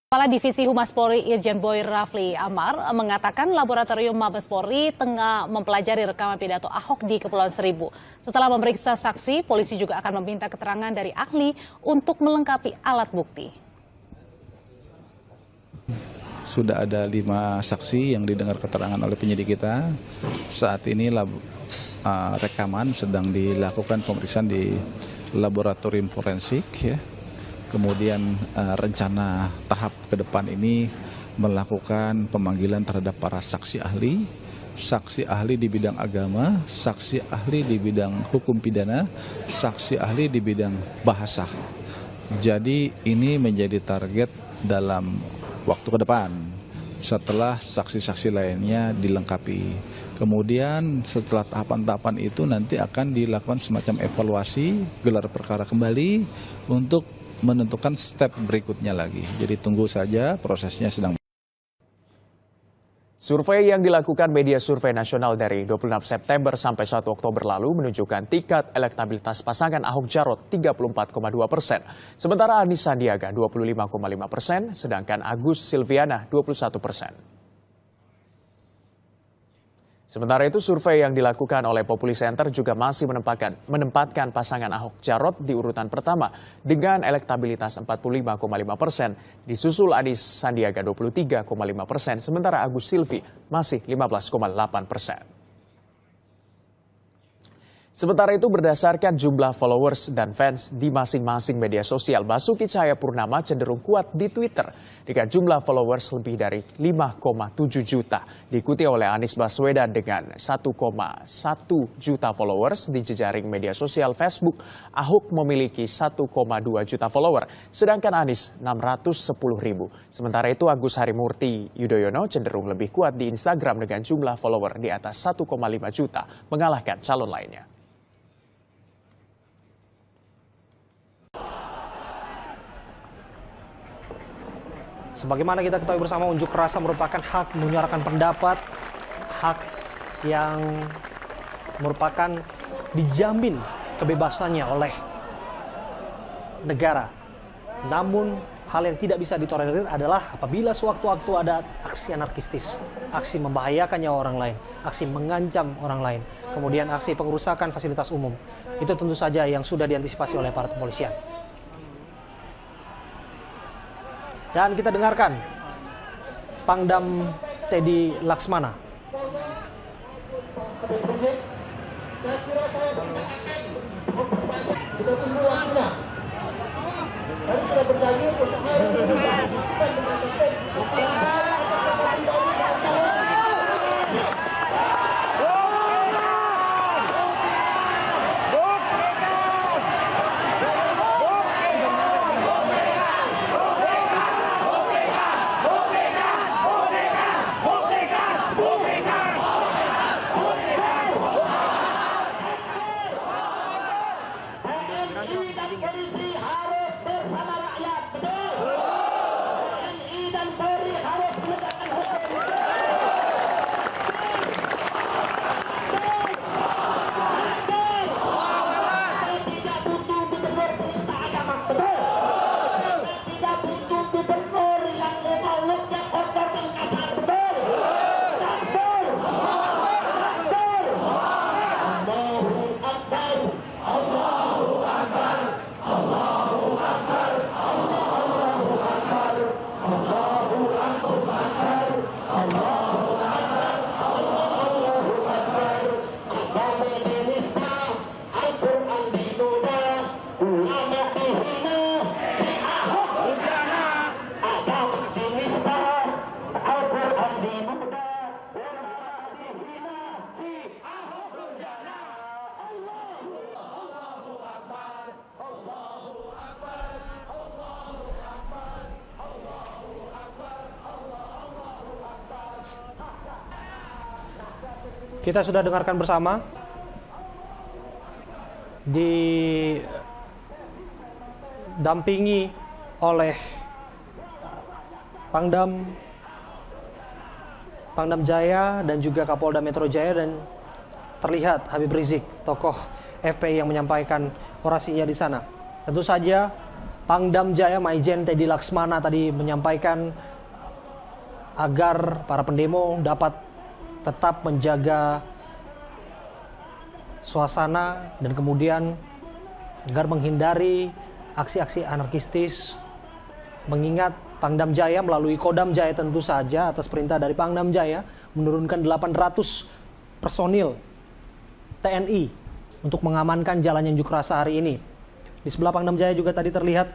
Kepala Divisi Humas Polri Irjen Boy Rafli Amar mengatakan laboratorium Mabes Polri tengah mempelajari rekaman pidato Ahok di Kepulauan Seribu. Setelah memeriksa saksi, polisi juga akan meminta keterangan dari ahli untuk melengkapi alat bukti. Sudah ada 5 saksi yang didengar keterangan oleh penyidik kita. Saat ini rekaman sedang dilakukan pemeriksaan di laboratorium forensik, ya. Kemudian rencana tahap ke depan ini melakukan pemanggilan terhadap para saksi ahli di bidang agama, saksi ahli di bidang hukum pidana, saksi ahli di bidang bahasa. Jadi ini menjadi target dalam waktu ke depan setelah saksi-saksi lainnya dilengkapi. Kemudian setelah tahapan-tahapan itu nanti akan dilakukan semacam evaluasi, gelar perkara kembali untuk menentukan step berikutnya lagi. Jadi tunggu saja, prosesnya sedang. Survei yang dilakukan media survei nasional dari 26 September sampai 1 Oktober lalu menunjukkan tingkat elektabilitas pasangan Ahok Jarot 34,2%. Sementara Anies Sandiaga 25,5%, sedangkan Agus Silviana 21%. Sementara itu, survei yang dilakukan oleh Populi Center juga masih menempatkan pasangan Ahok Jarot di urutan pertama dengan elektabilitas 45,5%, disusul Anies Sandiaga 23,5%, sementara Agus Silvi masih 15,8%. Sementara itu, berdasarkan jumlah followers dan fans di masing-masing media sosial, Basuki Cahayapurnama cenderung kuat di Twitter dengan jumlah followers lebih dari 5,7 juta. Diikuti oleh Anies Baswedan dengan 1,1 juta followers di jejaring media sosial Facebook. Ahok memiliki 1,2 juta follower, sedangkan Anies 610 ribu. Sementara itu, Agus Harimurti Yudhoyono cenderung lebih kuat di Instagram dengan jumlah follower di atas 1,5 juta, mengalahkan calon lainnya. Sebagaimana kita ketahui bersama, unjuk rasa merupakan hak menyuarakan pendapat, hak yang merupakan dijamin kebebasannya oleh negara. Namun hal yang tidak bisa ditolerir adalah apabila sewaktu-waktu ada aksi anarkistis, aksi membahayakan nyawa orang lain, aksi mengancam orang lain, kemudian aksi pengerusakan fasilitas umum. Itu tentu saja yang sudah diantisipasi oleh aparat kepolisian. Dan kita dengarkan Pangdam Teddy Laksmana. Saya kira saya kita tunggu waktunya. Dan sudah berjanji untuk polisi harus bersama rakyat, betul. TNI dan Polri harus menegakkan hukum. Saya tidak butuh gubernur penista agama, betul. Saya tidak butuh gubernur yang mulutnya kotor dan kasar, betul. Betul. Betul. Allahu Akbar. Allahu Akbar. Allahu Akbar, Allahu Akbar, Allahu Akbar, Allahu Akbar, Allahu Akbar. Agama penista, Al-Quran diduga, ulama dihina, si Ahok hujana. Agama penista, Al-Quran diduga, ulama dihina, si Ahok hujana. Allahu Akbar. Kita sudah dengarkan bersama didampingi oleh Pangdam Jaya dan juga Kapolda Metro Jaya, dan terlihat Habib Rizik, tokoh FPI yang menyampaikan orasinya di sana. Tentu saja Pangdam Jaya Maijen Teddy Laksmana tadi menyampaikan agar para pendemo dapat tetap menjaga suasana dan kemudian agar menghindari aksi-aksi anarkistis, mengingat Pangdam Jaya melalui Kodam Jaya tentu saja atas perintah dari Pangdam Jaya menurunkan 800 personil TNI untuk mengamankan jalannya unjuk rasa hari ini. Di sebelah Pangdam Jaya juga tadi terlihat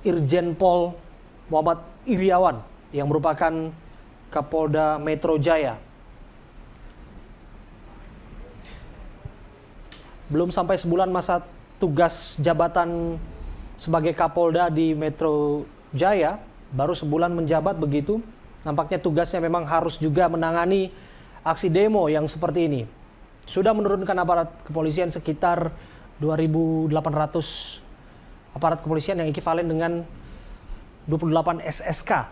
Irjen Pol Muhammad Iriawan yang merupakan Kapolda Metro Jaya. Belum sampai sebulan masa tugas jabatan sebagai Kapolda di Metro Jaya, baru sebulan menjabat begitu. Nampaknya tugasnya memang harus juga menangani aksi demo yang seperti ini. Sudah menurunkan aparat kepolisian sekitar 2.800 aparat kepolisian yang ekivalen dengan 28 SSK.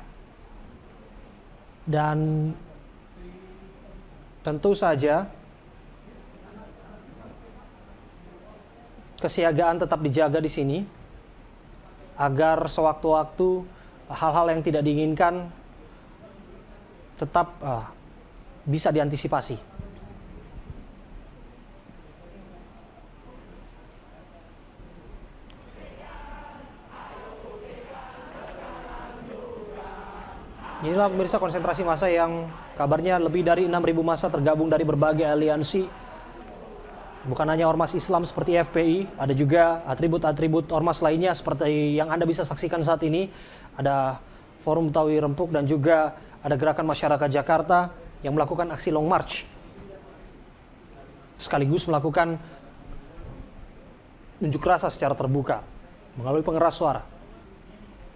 Dan tentu saja kesiagaan tetap dijaga di sini agar sewaktu-waktu hal-hal yang tidak diinginkan tetap bisa diantisipasi. Inilah pemirsa konsentrasi massa yang kabarnya lebih dari 6.000 massa tergabung dari berbagai aliansi. Bukan hanya ormas Islam seperti FPI, ada juga atribut-atribut ormas lainnya seperti yang Anda bisa saksikan saat ini. Ada Forum Betawi Rempuk dan juga ada Gerakan Masyarakat Jakarta yang melakukan aksi long march. Sekaligus melakukan unjuk rasa secara terbuka melalui pengeras suara.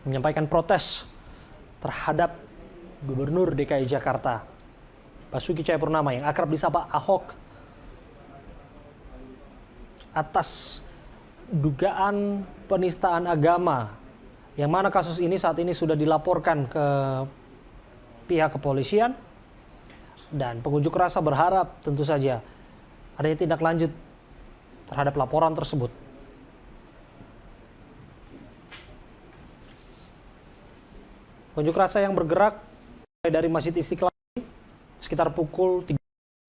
Menyampaikan protes terhadap Gubernur DKI Jakarta Basuki Cahayapurnama yang akrab disapa Ahok atas dugaan penistaan agama, yang mana kasus ini saat ini sudah dilaporkan ke pihak kepolisian, dan pengunjuk rasa berharap tentu saja adanya tindak lanjut terhadap laporan tersebut. Pengunjuk rasa yang bergerak dari Masjid Istiqlal sekitar pukul 3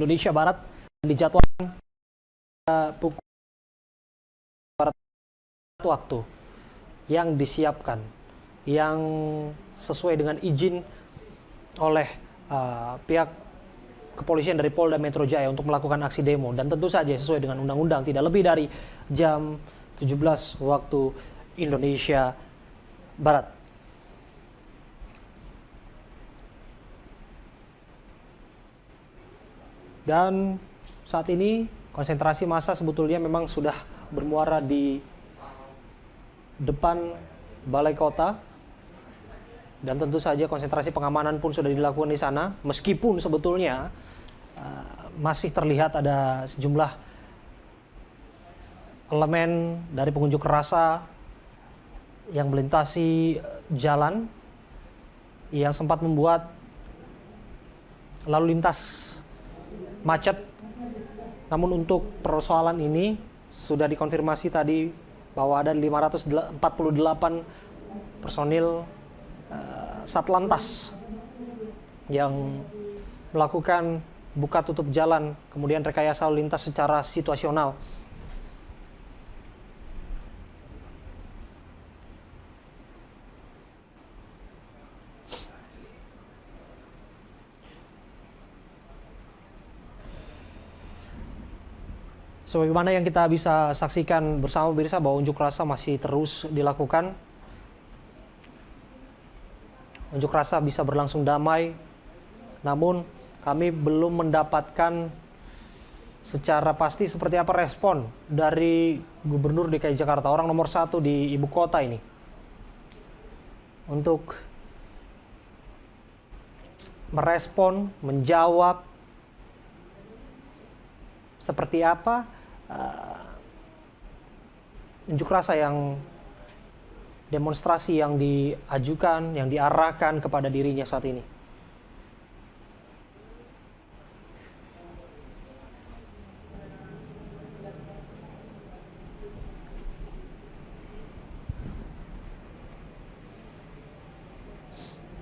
Indonesia Barat dan dijadwalkan pukul barat waktu yang disiapkan, yang sesuai dengan izin oleh pihak kepolisian dari Polda Metro Jaya untuk melakukan aksi demo, dan tentu saja sesuai dengan undang-undang tidak lebih dari jam 17 waktu Indonesia Barat. Dan saat ini konsentrasi massa sebetulnya memang sudah bermuara di depan Balai Kota, dan tentu saja konsentrasi pengamanan pun sudah dilakukan di sana, meskipun sebetulnya masih terlihat ada sejumlah elemen dari pengunjuk rasa yang melintasi jalan yang sempat membuat lalu lintas macet. Namun untuk persoalan ini sudah dikonfirmasi tadi bahwa ada 548 personil Satlantas yang melakukan buka tutup jalan, kemudian rekayasa lalu lintas secara situasional. Sebagaimana yang kita bisa saksikan bersama pemirsa bahwa unjuk rasa masih terus dilakukan. Unjuk rasa bisa berlangsung damai, namun kami belum mendapatkan secara pasti seperti apa respon dari Gubernur DKI Jakarta, orang nomor 1 di ibu kota ini, untuk merespon, menjawab seperti apa unjuk rasa yang demonstrasi yang diajukan, yang diarahkan kepada dirinya saat ini.